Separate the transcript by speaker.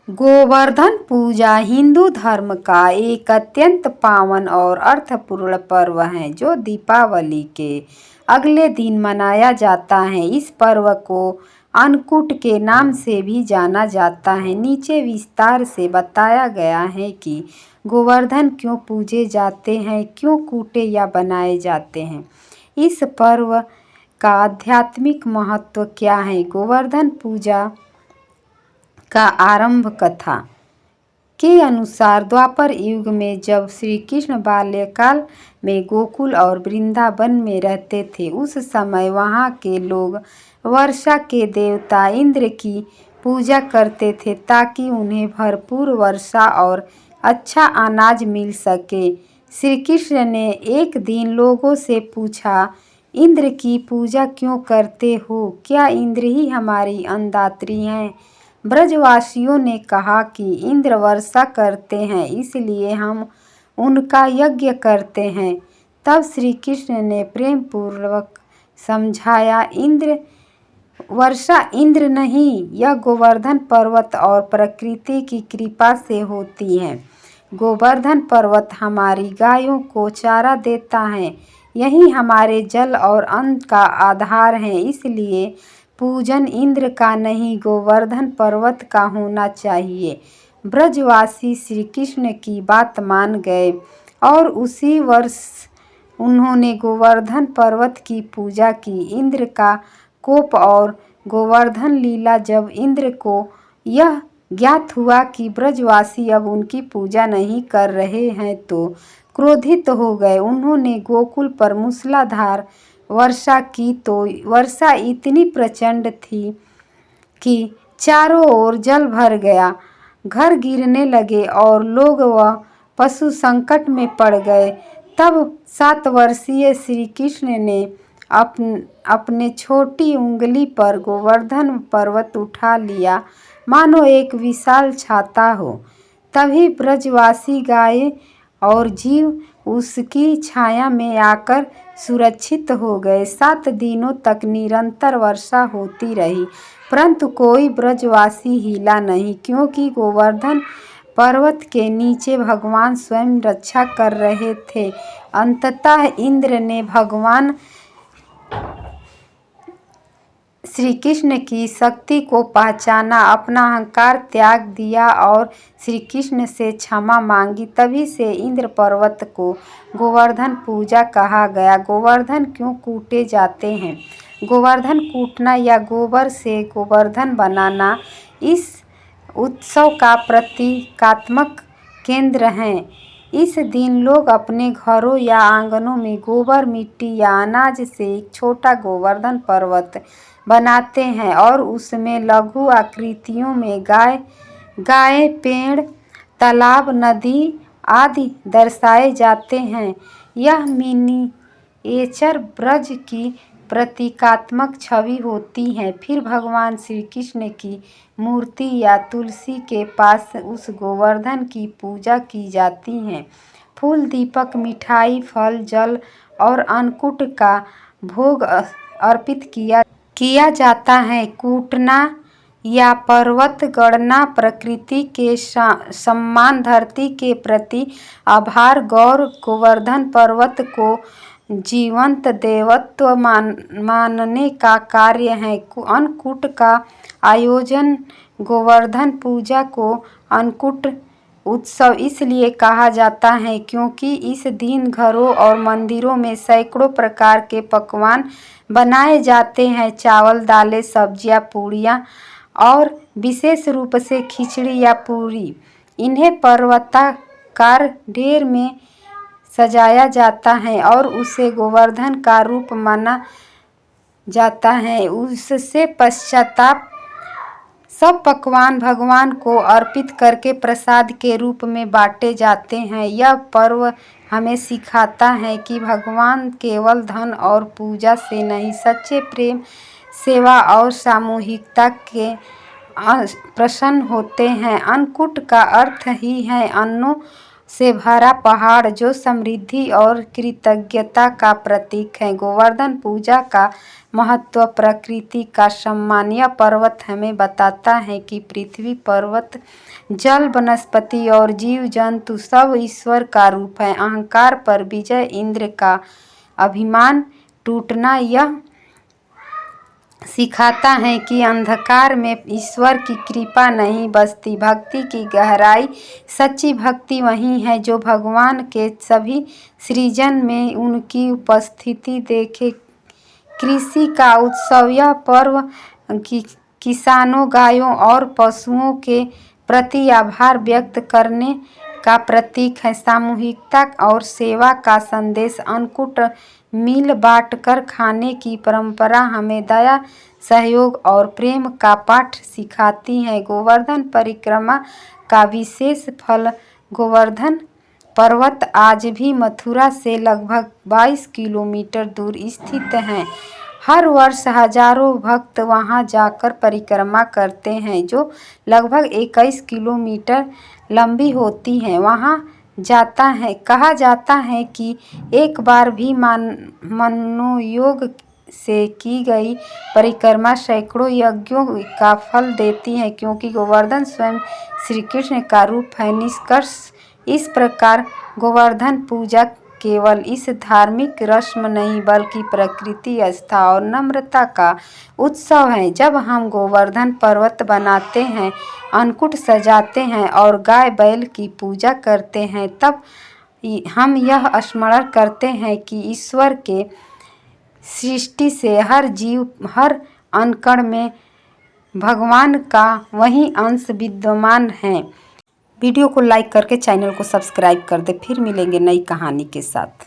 Speaker 1: गोवर्धन पूजा हिंदू धर्म का एक अत्यंत पावन और अर्थपूर्ण पर्व है जो दीपावली के अगले दिन मनाया जाता है। इस पर्व को अन्नकूट के नाम से भी जाना जाता है। नीचे विस्तार से बताया गया है कि गोवर्धन क्यों पूजे जाते हैं, क्यों कूटे या बनाए जाते हैं। इस पर्व का आध्यात्मिक महत्व क्या है। गोवर्धन पूजा का आरंभ कथा के अनुसार द्वापर युग में जब श्री कृष्ण बाल्यकाल में गोकुल और वृंदावन में रहते थे, उस समय वहाँ के लोग वर्षा के देवता इंद्र की पूजा करते थे ताकि उन्हें भरपूर वर्षा और अच्छा अनाज मिल सके। श्री कृष्ण ने एक दिन लोगों से पूछा, इंद्र की पूजा क्यों करते हो? क्या इंद्र ही हमारी अन्नदात्री हैं? ब्रजवासियों ने कहा कि इंद्र वर्षा करते हैं, इसलिए हम उनका यज्ञ करते हैं। तब श्री कृष्ण ने प्रेम पूर्वक समझाया, वर्षा इंद्र नहीं, यह गोवर्धन पर्वत और प्रकृति की कृपा से होती है। गोवर्धन पर्वत हमारी गायों को चारा देता है, यही हमारे जल और अन्न का आधार है। इसलिए पूजन इंद्र का नहीं, गोवर्धन पर्वत का होना चाहिए। ब्रजवासी श्री कृष्ण की बात मान गए और उसी वर्ष उन्होंने गोवर्धन पर्वत की पूजा की। इंद्र का कोप और गोवर्धन लीला जब इंद्र को यह ज्ञात हुआ कि ब्रजवासी अब उनकी पूजा नहीं कर रहे हैं तो क्रोधित हो गए। उन्होंने गोकुल पर मूसलाधार वर्षा की तो वर्षा इतनी प्रचंड थी कि चारों ओर जल भर गया, घर गिरने लगे और लोग व पशु संकट में पड़ गए। तब 7 वर्षीय श्री कृष्ण ने अपने छोटी उंगली पर गोवर्धन पर्वत उठा लिया, मानो एक विशाल छाता हो। तभी ब्रजवासी गायें और जीव उसकी छाया में आकर सुरक्षित हो गए। 7 दिनों तक निरंतर वर्षा होती रही, परंतु कोई ब्रजवासी हिला नहीं, क्योंकि गोवर्धन पर्वत के नीचे भगवान स्वयं रक्षा कर रहे थे। अंततः इंद्र ने भगवान श्री कृष्ण की शक्ति को पहचाना, अपना अहंकार त्याग दिया और श्री कृष्ण से क्षमा मांगी। तभी से इंद्र पर्वत को गोवर्धन पूजा कहा गया। गोवर्धन क्यों कूटे जाते हैं? गोवर्धन कूटना या गोबर से गोवर्धन बनाना इस उत्सव का प्रतीकात्मक केंद्र है। इस दिन लोग अपने घरों या आंगनों में गोबर, मिट्टी या अनाज से एक छोटा गोवर्धन पर्वत बनाते हैं और उसमें लघु आकृतियों में गाय, पेड़, तालाब, नदी आदि दर्शाए जाते हैं। यह मिनिएचर ब्रज की प्रतीकात्मक छवि होती है। फिर भगवान श्री कृष्ण की मूर्ति या तुलसी के पास उस गोवर्धन की पूजा की जाती है। फूल, दीपक, मिठाई, फल, जल और अन्नकूट का भोग अर्पित किया जाता है। कूटना या पर्वत गणना प्रकृति के सम्मान, धरती के प्रति आभार, गौर, गोवर्धन पर्वत को जीवंत देवत्व मानने का कार्य है। अन्नकूट का आयोजन गोवर्धन पूजा को अन्नकूट उत्सव इसलिए कहा जाता है क्योंकि इस दिन घरों और मंदिरों में सैकड़ों प्रकार के पकवान बनाए जाते हैं। चावल, दालें, सब्जियां, पूड़ियाँ और विशेष रूप से खिचड़ी या पूरी। इन्हें पर्वताकार ढेर में सजाया जाता है और उसे गोवर्धन का रूप माना जाता है। उससे पश्चाताप सब पकवान भगवान को अर्पित करके प्रसाद के रूप में बांटे जाते हैं। यह पर्व हमें सिखाता है कि भगवान केवल धन और पूजा से नहीं, सच्चे प्रेम, सेवा और सामूहिकता के प्रसन्न होते हैं। अन्नकूट का अर्थ ही है अन्नों से भरा पहाड़ जो समृद्धि और कृतज्ञता का प्रतीक है। गोवर्धन पूजा का महत्व। प्रकृति का सम्मान। यह पर्वत हमें बताता है कि पृथ्वी, पर्वत, जल, वनस्पति और जीव जंतु सब ईश्वर का रूप है। अहंकार पर विजय। इंद्र का अभिमान टूटना। यह सिखाता है कि अंधकार में ईश्वर की कृपा नहीं बसती। भक्ति की गहराई। सच्ची भक्ति वही है जो भगवान के सभी सृजन में उनकी उपस्थिति देखे। कृषि का उत्सव। यह पर्व किसानों, गायों और पशुओं के प्रति आभार व्यक्त करने का प्रतीक है। सामूहिकता और सेवा का संदेश। अन्नकूट मिल बांटकर खाने की परंपरा हमें दया, सहयोग और प्रेम का पाठ सिखाती है। गोवर्धन परिक्रमा का विशेष फल। गोवर्धन पर्वत आज भी मथुरा से लगभग 22 किलोमीटर दूर स्थित है। हर वर्ष हजारों भक्त वहां जाकर परिक्रमा करते हैं जो लगभग 21 किलोमीटर लंबी होती है। वहां कहा जाता है कि एक बार भी मनोयोग से की गई परिक्रमा सैकड़ों यज्ञों का फल देती है, क्योंकि गोवर्धन स्वयं श्री कृष्ण का रूप है। निष्कर्ष इस प्रकार गोवर्धन पूजा केवल इस धार्मिक रस्म नहीं बल्कि प्रकृति, आस्था और नम्रता का उत्सव है। जब हम गोवर्धन पर्वत बनाते हैं, अन्नकूट सजाते हैं और गाय बैल की पूजा करते हैं, तब हम यह स्मरण करते हैं कि ईश्वर के सृष्टि से हर जीव, हर अणु में भगवान का वही अंश विद्यमान है। वीडियो को लाइक करके चैनल को सब्सक्राइब कर दे। फिर मिलेंगे नई कहानी के साथ।